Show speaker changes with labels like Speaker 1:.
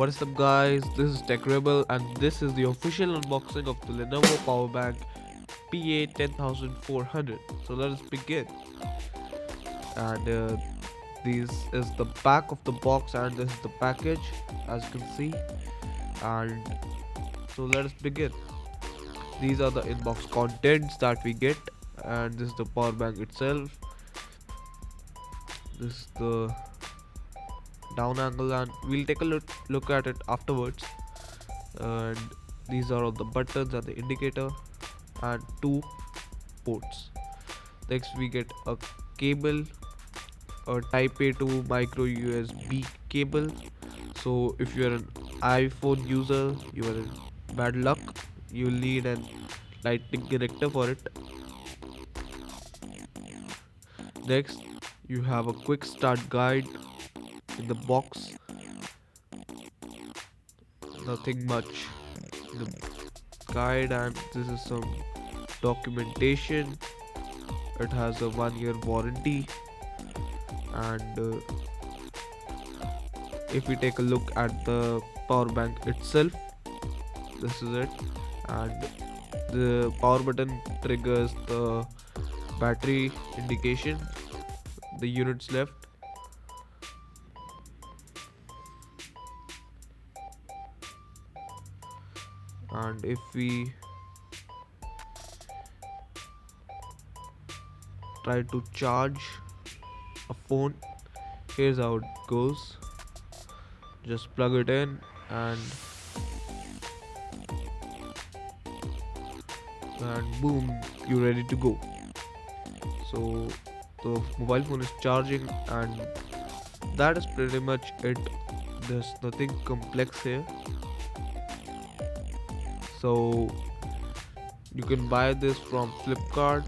Speaker 1: What is up guys, this is TechRebel and this is the official unboxing of the Lenovo power bank PA10400. So let us begin. And this is the back of the box and this is the package, as you can see. And so let us begin. These are the inbox contents that we get, and this is the power bank itself. This is the down angle and we'll take a look at it afterwards. And these are all the buttons and the indicator and two ports. Next we get a cable, a type A to micro USB cable. So if you are an iPhone user, you are in bad luck. You'll need an lightning connector for it. Next you have a quick start guide in the box. Nothing much in the guide, and this is some documentation. It has a 1-year warranty, and if we take a look at the power bank itself, this is it. And the power button triggers the battery indication, the units left. And if we try to charge a phone, here's how it goes. Just plug it in and boom, you're ready to go. So the mobile phone is charging, and that is pretty much it. There's nothing complex here. So you can buy this from Flipkart